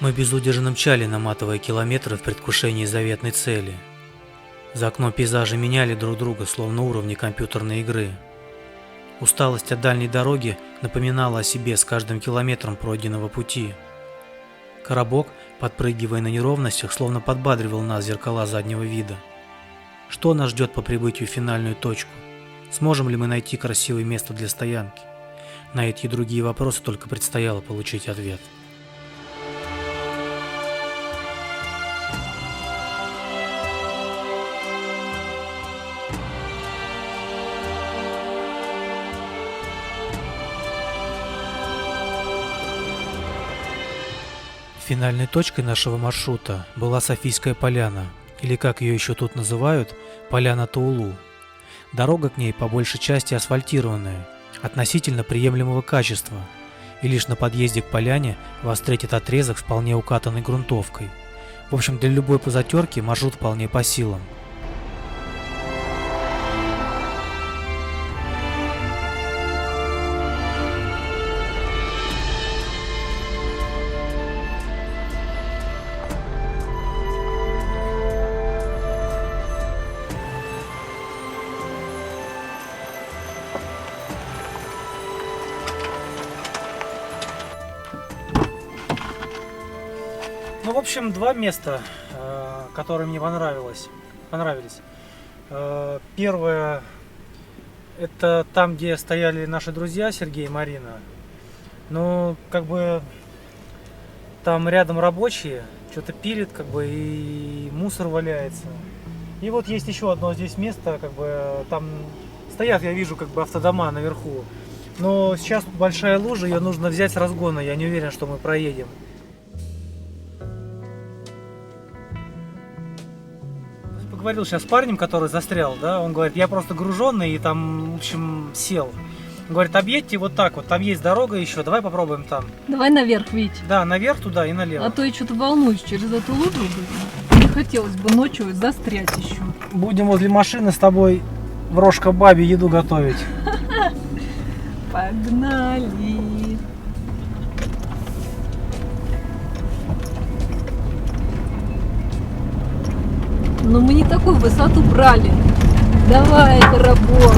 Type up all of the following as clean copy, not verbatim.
Мы безудержно мчали, наматывая километры в предвкушении заветной цели. За окном пейзажи меняли друг друга, словно уровни компьютерной игры. Усталость от дальней дороги напоминала о себе с каждым километром пройденного пути. Коробок, подпрыгивая на неровностях, словно подбадривал нас зеркала заднего вида. Что нас ждет по прибытию в финальную точку? Сможем ли мы найти красивое место для стоянки? На эти и другие вопросы только предстояло получить ответ. Финальной точкой нашего маршрута была Софийская поляна, или как ее еще тут называют, поляна Таулу. Дорога к ней по большей части асфальтированная, относительно приемлемого качества, и лишь на подъезде к поляне вас встретит отрезок вполне укатанной грунтовкой. В общем, для любой позатерки маршрут вполне по силам. Ну, в общем, два места, которые мне понравились. Первое, это там, где стояли наши друзья Сергей и Марина. Ну, как бы, там рядом рабочие, что-то пилят, как бы, и мусор валяется. И вот есть еще одно здесь место, как бы, там стоят, я вижу, как бы, автодома наверху. Но сейчас большая лужа, ее нужно взять с разгона, я не уверен, что мы проедем. Говорил сейчас с парнем, который застрял, да, он говорит, я просто груженный и там, в общем, сел. Он говорит, объедьте вот так вот, там есть дорога еще, давай попробуем там. Давай наверх, Вить. Да, наверх туда и налево. А то я что-то волнуюсь через эту лужу. Не хотелось бы ночью застрять еще. Будем возле машины с тобой в Рожка-Бабе еду готовить. Погнали. Но мы не такую высоту брали. Давай, коробок.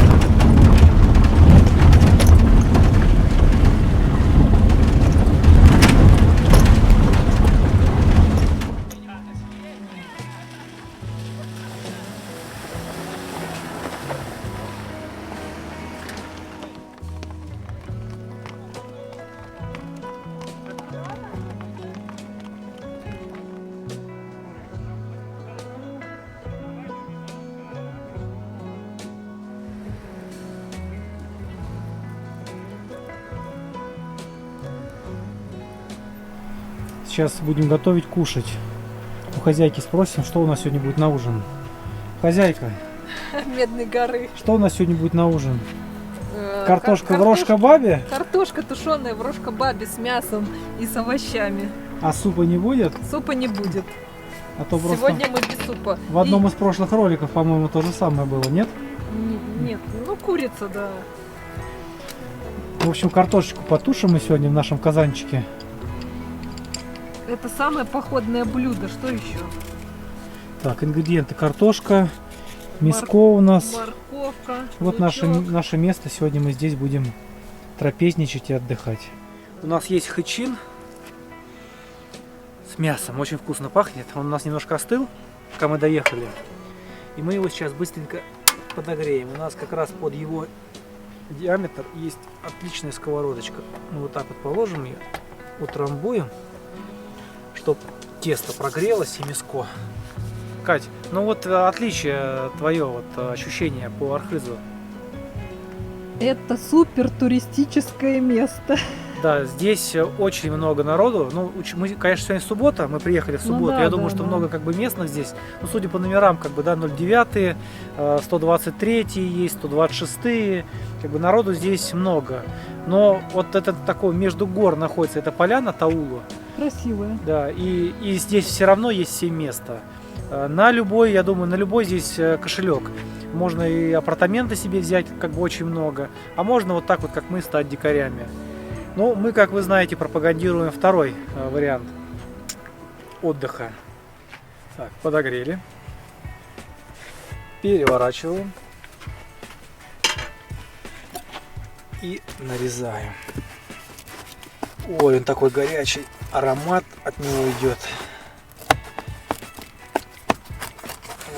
Сейчас будем готовить кушать. У хозяйки спросим, что у нас сегодня будет на ужин. Хозяйка, Медной горы. что у нас сегодня будет на ужин? Картошка в Рожка-Бабе? Картошка тушеная в Рожка-Бабе с мясом и с овощами. А супа не будет? Супа не будет. А то просто Сегодня мы без супа. в одном из прошлых роликов, по-моему, то же самое было, нет? Нет, ну курица, да. В общем, картошечку потушим мы сегодня в нашем казанчике. Это самое походное блюдо. Что еще? Так, ингредиенты: картошка, мяско у нас. Морковка. Вот наше место. Сегодня мы здесь будем трапезничать и отдыхать. У нас есть хычин с мясом. Очень вкусно пахнет. Он у нас немножко остыл, пока мы доехали. И мы его сейчас быстренько подогреем. У нас как раз под его диаметр есть отличная сковородочка. Мы вот так вот положим ее, утрамбуем, чтобы тесто прогрелось и мяско. Кать, ну вот отличие твое, вот ощущение по Архызу. Это супер туристическое место. Да, здесь очень много народу. Ну, мы, конечно, сегодня суббота, мы приехали в субботу. Ну, да, Я думаю, что много как бы местных здесь. Ну, судя по номерам, как бы, да, 09, 123 есть, 126. Как бы народу здесь много. Но вот этот такой между гор находится, это поляна Таулу. Красивая. Да, и здесь все равно есть 7 места. На любой, я думаю, на любой здесь кошелек. Можно и апартаменты себе взять, как бы очень много. А можно вот так вот, как мы, стать дикарями. Ну, мы, как вы знаете, пропагандируем второй вариант. отдыха. Так, подогрели. Переворачиваем. И нарезаем. Ой, он такой горячий. Аромат от него идет.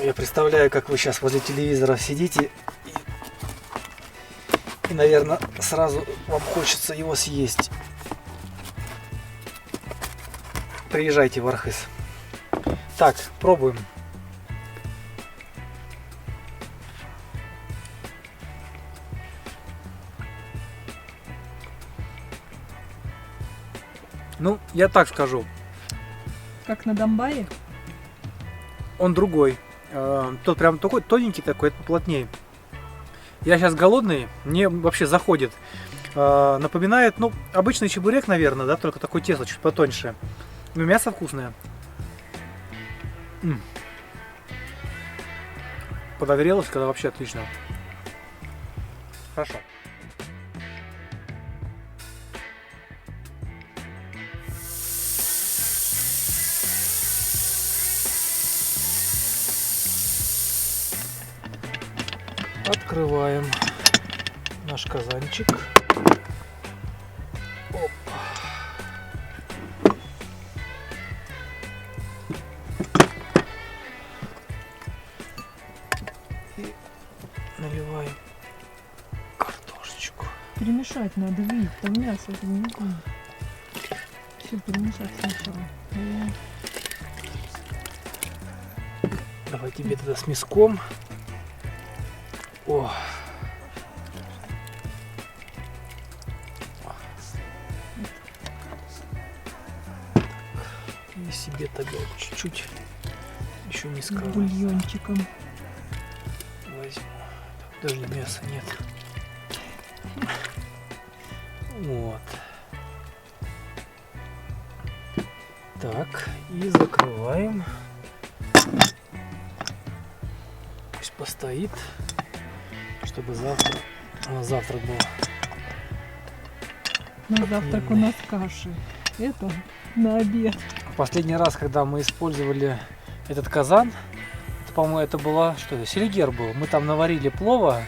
Я представляю, как вы сейчас возле телевизора сидите и, наверное, сразу вам хочется его съесть. Приезжайте в Архыз. Так, пробуем. Ну, я так скажу, Как на Донбайе? он другой. Тот прям такой тоненький такой, это плотнее. Я сейчас голодный, мне вообще заходит. Напоминает, ну, обычный чебурек, наверное, да, только такой тесто чуть потоньше. Но мясо вкусное. Подогрелось, когда вообще отлично. Хорошо. Открываем наш казанчик. Оп. И наливаем картошечку. Перемешать надо, видеть, там мясо это не нужно. Все перемешать сначала. Давай тебе тогда с мяском. О. И себе тогда чуть-чуть еще С мяска бульончиком. возьму. Так, даже мяса нет. Вот. Так, и закрываем. Пусть постоит, чтобы завтра на завтрак было. На завтрак у нас каши. Это на обед. Последний раз, когда мы использовали этот казан, это, по-моему, это была, что это, Селигер был. Мы там наварили плова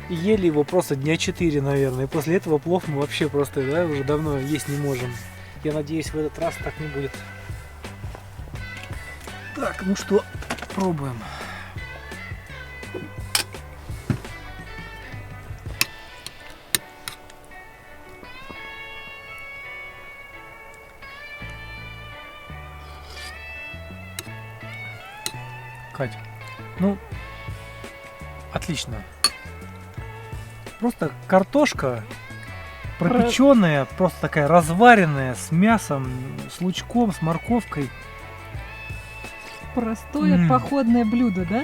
и ели его просто дня 4, наверное. И после этого плов мы вообще просто, да, уже давно есть не можем. Я надеюсь, в этот раз так не будет. Так, ну что, пробуем. Кать, ну, отлично. Просто картошка пропеченная, просто такая разваренная, с мясом, с лучком, с морковкой. Простое походное блюдо, да?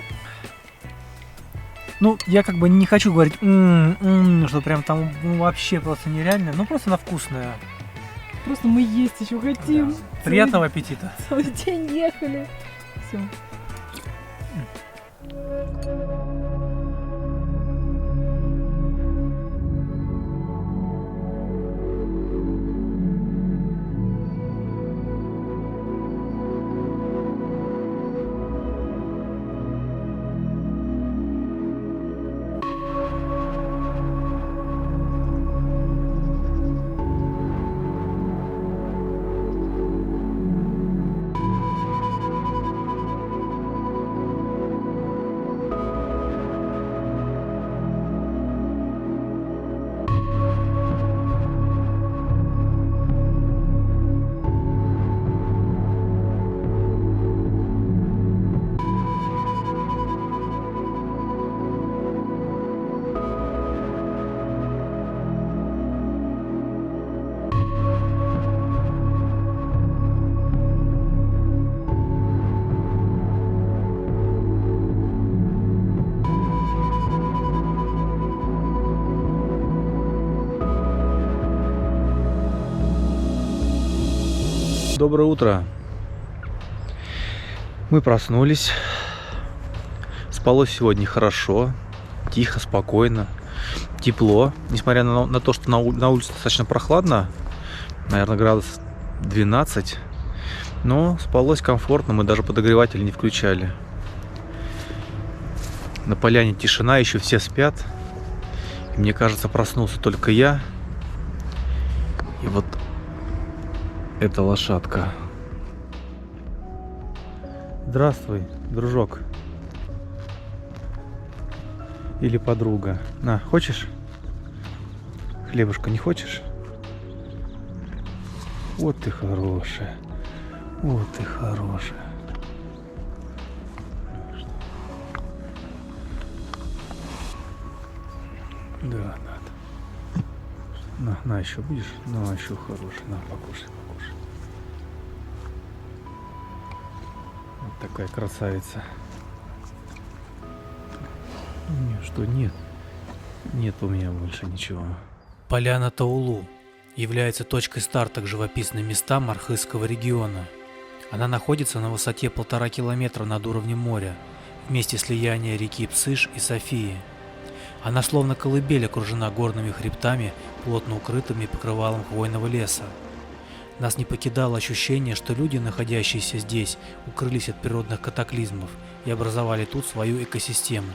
Ну, я как бы не хочу говорить, что прям там вообще просто нереально, но просто она вкусная. Просто мы есть еще хотим. Да. Приятного аппетита. Целый день ехали. Все. Доброе утро. Мы проснулись. Спалось сегодня хорошо, тихо, спокойно, тепло. Несмотря на то, что на улице достаточно прохладно, наверное, градус 12. Но спалось комфортно, мы даже подогреватель не включали. На поляне тишина, еще все спят. И мне кажется, проснулся только я. И вот эта лошадка. Здравствуй, дружок. Или подруга. На, хочешь? Хлебушка не хочешь? Вот ты хорошая. Вот ты хорошая. Да, надо. На еще будешь? На, еще хороший. На, покушай, покушай. Вот такая красавица. Что, нет? Нет у меня больше ничего. Поляна Таулу является точкой старта к живописным местам Архызского региона. Она находится на высоте 1,5 километра над уровнем моря, в месте слияния реки Псыш и Софии. Она словно колыбель окружена горными хребтами, плотно укрытыми покрывалом хвойного леса. Нас не покидало ощущение, что люди, находящиеся здесь, укрылись от природных катаклизмов и образовали тут свою экосистему.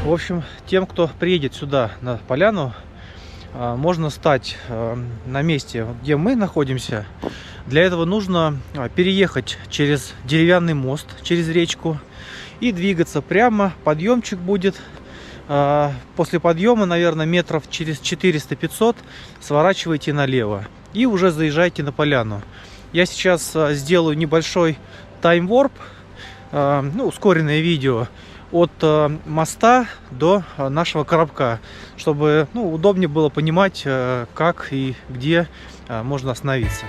В общем, тем, кто приедет сюда на поляну, можно стать на месте, где мы находимся. Для этого нужно переехать через деревянный мост, через речку и двигаться прямо. Подъемчик будет. После подъема, наверное, метров через 400-500 сворачивайте налево и уже заезжайте на поляну. Я сейчас сделаю небольшой таймворп, ускоренное видео от моста до нашего коробка, чтобы удобнее было понимать, как и где можно остановиться.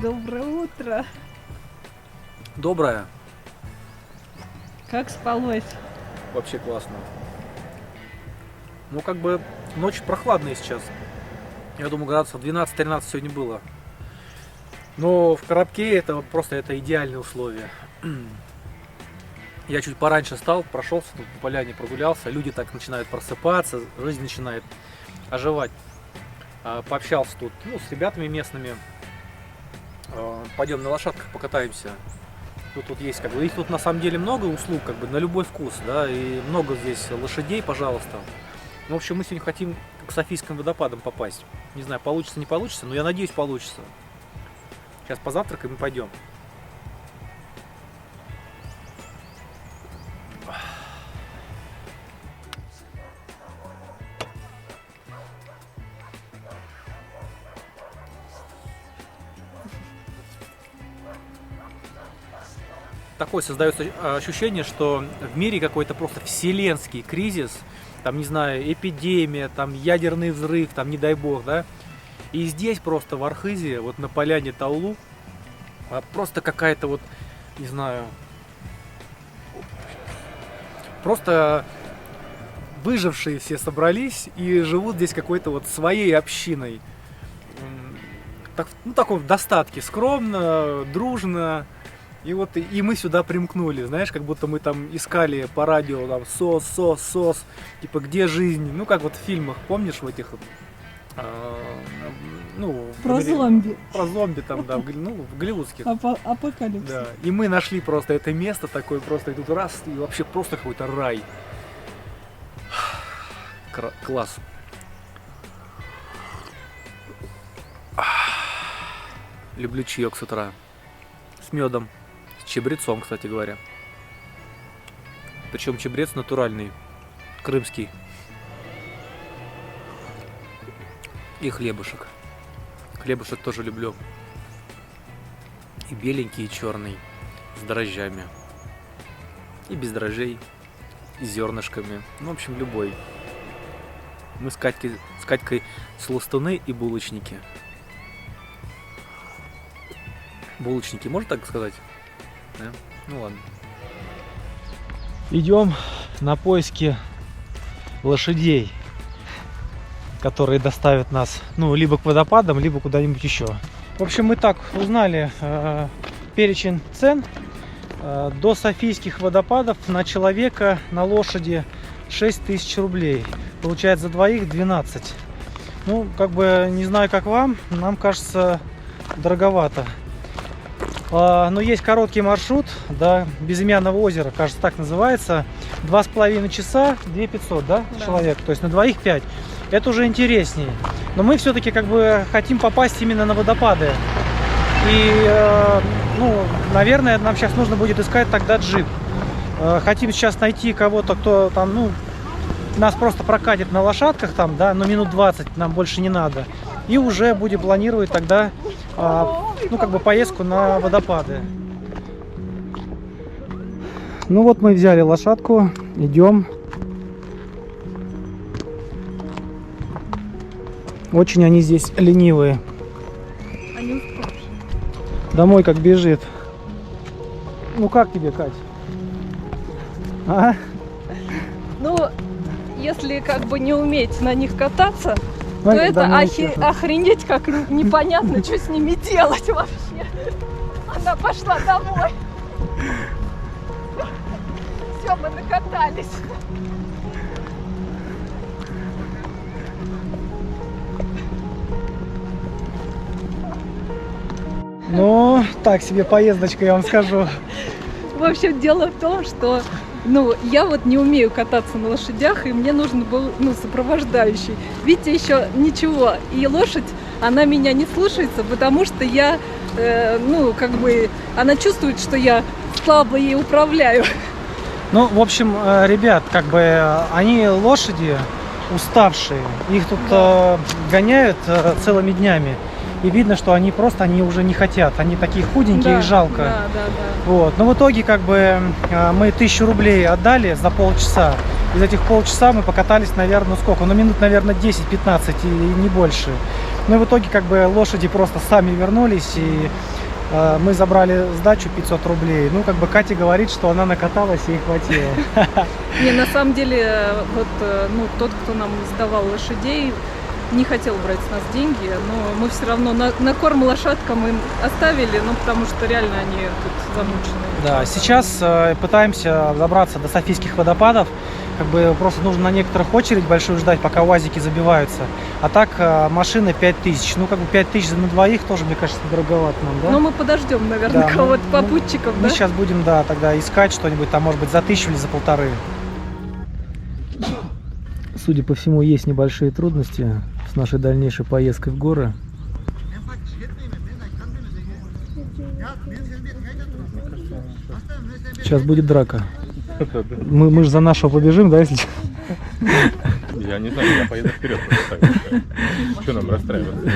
Доброе утро. Доброе. Как спалось? Вообще классно. Ну, как бы ночь прохладная сейчас. Я думаю, градусов 12-13 сегодня было. Но в коробке это просто идеальные условия. Я чуть пораньше встал, прошелся тут по поляне, прогулялся. Люди так начинают просыпаться, жизнь начинает оживать. Пообщался тут с ребятами местными. Пойдем на лошадках покатаемся. Тут есть их тут на самом деле много услуг, на любой вкус, да, и много здесь лошадей, пожалуйста. В общем, мы сегодня хотим к Софийским водопадам попасть. Не знаю, получится, не получится, но я надеюсь, получится. Сейчас позавтракаем и пойдем. Такое создается ощущение, что в мире какой-то просто вселенский кризис, там, не знаю, эпидемия, там, ядерный взрыв, там, не дай бог, да. И здесь просто в Архызе, вот на поляне Таулу, просто какая-то не знаю, просто выжившие все собрались и живут здесь какой-то своей общиной. Такой в достатке, скромно, дружно. И мы сюда примкнули, знаешь, как будто мы там искали по радио там СОС, типа где жизнь, как в фильмах, помнишь, в этих Ну, Про зомби. Про зомби там, да, в голливудских. Апокалипсис. Да. И мы нашли просто это место такое, просто и тут раз, и вообще просто какой-то рай. Класс. Люблю чаек с утра. С медом. С чабрецом, кстати говоря. Причем чабрец натуральный. Крымский. И хлебушек. Хлебушек тоже люблю. И беленький, и черный. С дрожжами. И без дрожжей. И зернышками. Ну, в общем, любой. Мы с Катькой сластуны и булочники. Булочники, можно так сказать? Да? Ну ладно. Идем на поиски лошадей, которые доставят нас, ну, либо к водопадам, либо куда-нибудь еще. В общем, мы так узнали перечень цен. До Софийских водопадов на человека, на лошади 6000 рублей. Получается за двоих 12. Ну, как бы, не знаю, как вам, нам кажется дороговато. Но есть короткий маршрут до Безымянного озера, кажется, так называется. 2,5 часа, 2500, да, Да. человек? То есть на двоих 5. Это уже интереснее. Но мы все-таки как бы хотим попасть именно на водопады. И, ну, наверное, нам сейчас нужно будет искать тогда джип. Хотим сейчас найти кого-то, кто там, ну, нас просто прокатит на лошадках там, да, но минут 20 нам больше не надо. И уже будем планировать тогда, ну, как бы поездку на водопады. Ну вот мы взяли лошадку, идем. Очень они здесь ленивые. Они уставшие. Домой как бежит. Ну как тебе, Кать? А? Ну, если как бы не уметь на них кататься, то Смотри, это домой чешет. охренеть как непонятно, что с ними делать вообще. Она пошла домой. Все, мы накатались. Ну, так себе поездочка, я вам скажу. В общем, дело в том, что я вот не умею кататься на лошадях, и мне нужен был сопровождающий. Витя еще ничего, и лошадь, она меня не слушается, потому что я, она чувствует, что я слабо ей управляю. Ну, в общем, ребят, как бы они лошади уставшие, их тут гоняют целыми днями. И видно, что они уже не хотят. Они такие худенькие, Да, их жалко. Да. Вот. Но в итоге, как бы, мы 1000 рублей отдали за полчаса. Из этих полчаса мы покатались, наверное, сколько? Ну, минут, наверное, 10-15 и не больше. Ну, и в итоге, как бы, лошади просто сами вернулись, и мы забрали сдачу 500 рублей. Ну, как бы, Катя говорит, что она накаталась, и ей хватило. Не, на самом деле, тот, кто нам сдавал лошадей, не хотел брать с нас деньги, но мы все равно на корм лошадкам им оставили, потому что реально они тут замучены. Да, сейчас пытаемся добраться до Софийских водопадов. Как бы просто нужно на некоторых очередь большую ждать, пока УАЗики забиваются. А так машины 5000. Ну, как бы 5000 на двоих тоже, мне кажется, дороговато нам, да? Но мы подождем, наверное, Да, кого-то попутчиков, Мы да? сейчас будем, да, тогда искать что-нибудь там, может быть, за 1000 или за 1500. Судя по всему, есть небольшие трудности с нашей дальнейшей поездкой в горы. Сейчас будет драка. Мы же за нашего побежим, да, если... Я не знаю, я поеду вперед. Что нам расстраиваться?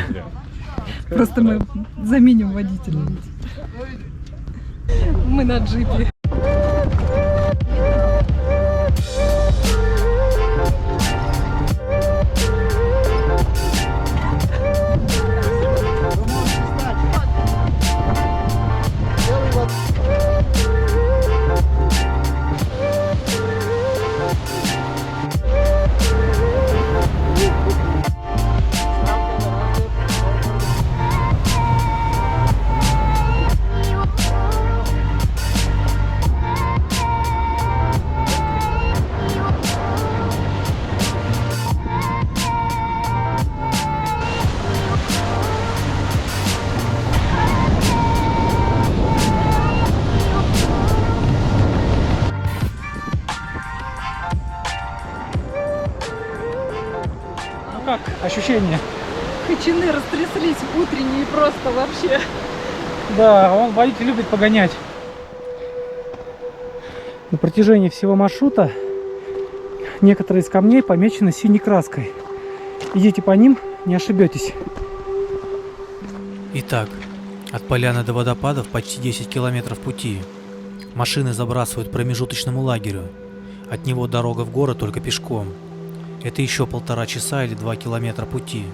Просто мы заменим водителя. Мы на джипе. ощущения? Кочаны растряслись утренние просто вообще. Да, он водитель любит погонять. На протяжении всего маршрута некоторые из камней помечены синей краской. Идите по ним, не ошибетесь. Итак, от поляны до водопадов почти 10 километров пути. Машины забрасывают к промежуточному лагерю. От него дорога в город только пешком. Это еще 1,5 часа или 2 километра пути.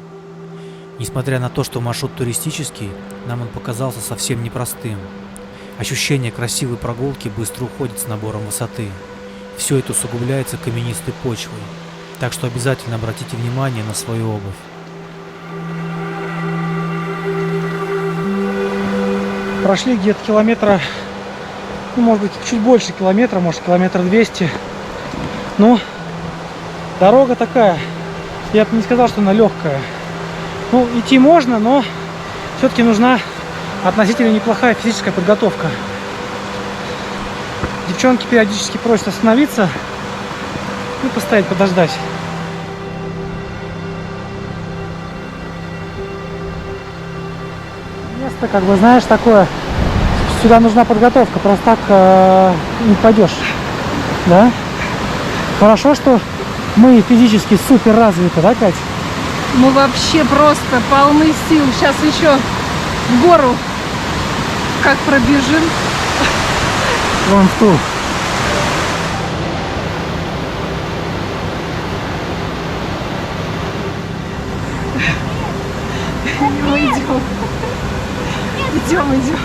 Несмотря на то, что маршрут туристический, нам он показался совсем непростым. Ощущение красивой прогулки быстро уходит с набором высоты. Все это усугубляется каменистой почвой. Так что обязательно обратите внимание на свою обувь. Прошли где-то километра, ну, может быть, чуть больше километра, может, километр 200. Но дорога такая, я бы не сказал, что она легкая. Ну, идти можно, но все-таки нужна относительно неплохая физическая подготовка. Девчонки периодически просят остановиться и постоять, подождать. Место, как бы, знаешь, такое, сюда нужна подготовка, просто так не пойдешь, да? Хорошо, что мы физически супер развиты, да, Кать? Мы вообще просто полны сил. Сейчас еще в гору как пробежим. Вон в ту. Мы идем. Идем.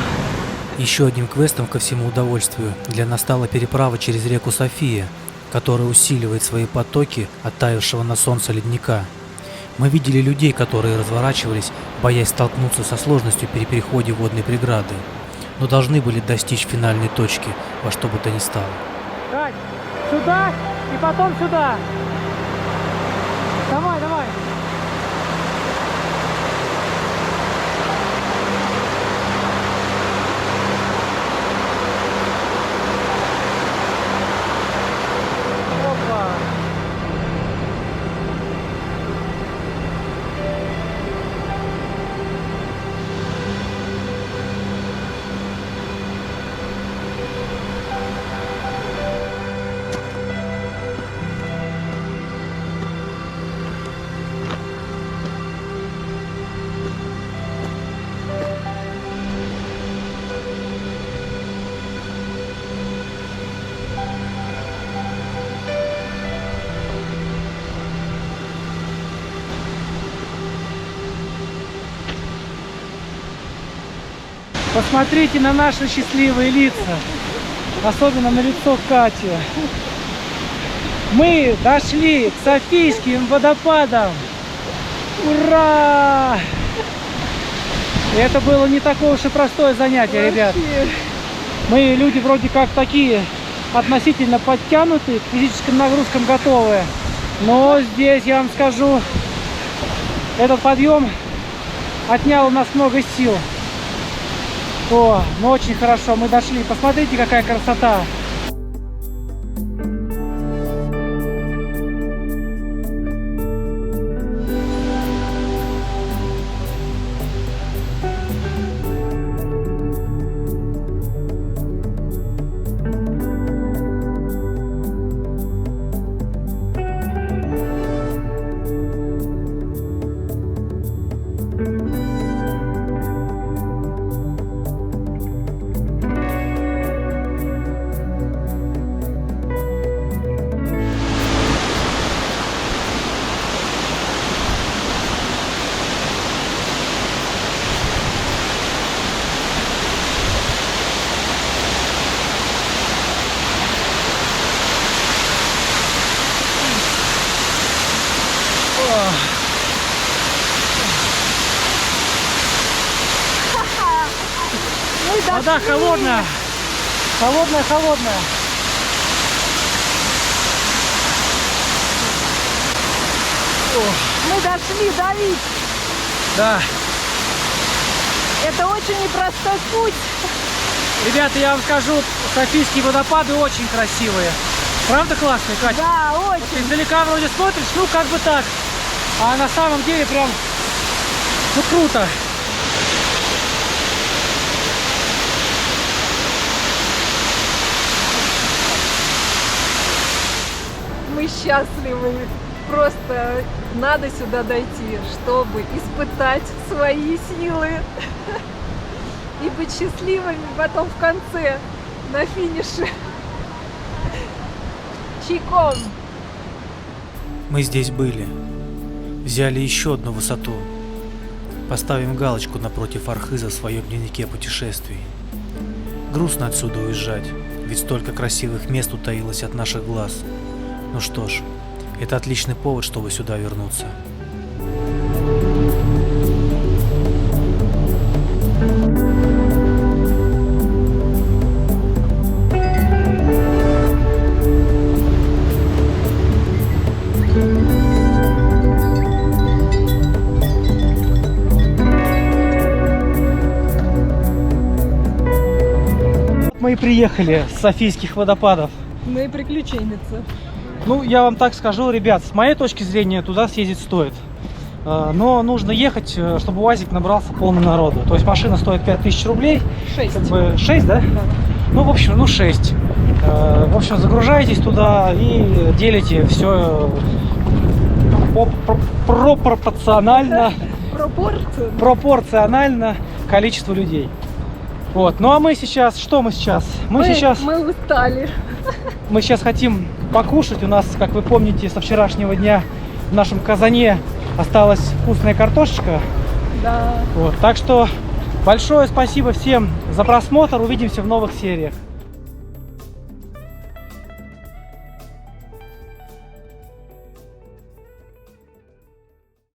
Еще одним квестом ко всему удовольствию для нас стала переправа через реку София, которая усиливает свои потоки от таявшего на солнце ледника. Мы видели людей, которые разворачивались, боясь столкнуться со сложностью при переходе водной преграды, но должны были достичь финальной точки во что бы то ни стало. Кать, сюда и потом сюда. Давай. Опа. Посмотрите на наши счастливые лица, особенно на лицо Кати. Мы дошли к Софийским водопадам. Ура! И это было не такое уж и простое занятие, ребят. Мы люди вроде как такие относительно подтянутые, к физическим нагрузкам готовые. Но здесь, я вам скажу, этот подъем отнял у нас много сил. О, ну очень хорошо, мы дошли. Посмотрите, какая красота. Вода холодная. Холодная. Мы дошли до Вить. Да. Это очень непростой путь. Ребята, я вам скажу, Софийские водопады очень красивые. Правда классные, Катя? Да, очень. Издалека вроде смотришь, ну как бы так. А на самом деле прям, ну, круто. Мы счастливы. Просто надо сюда дойти, чтобы испытать свои силы и быть счастливыми потом в конце, на финише. Чайком. Мы здесь были. Взяли еще одну высоту. Поставим галочку напротив Архыза в своем дневнике путешествий. Грустно отсюда уезжать, ведь столько красивых мест утаилось от наших глаз. Ну что ж, это отличный повод, чтобы сюда вернуться. Мы и приехали с Софийских водопадов. Мы приключенницы. Ну, я вам так скажу, ребят, с моей точки зрения, туда съездить стоит. Но нужно ехать, чтобы УАЗик набрался полный народу. То есть машина стоит 5000 рублей. 6. Как бы 6, да? Да. Ну, в общем, ну 6. В общем, загружаетесь туда и делите все пропорционально, пропорционально количеству людей. Вот. Ну а мы сейчас, что мы сейчас? Мы устали. Мы сейчас хотим покушать. У нас, как вы помните, со вчерашнего дня в нашем казане осталась вкусная картошечка. Да. Вот. Так что большое спасибо всем за просмотр. Увидимся в новых сериях.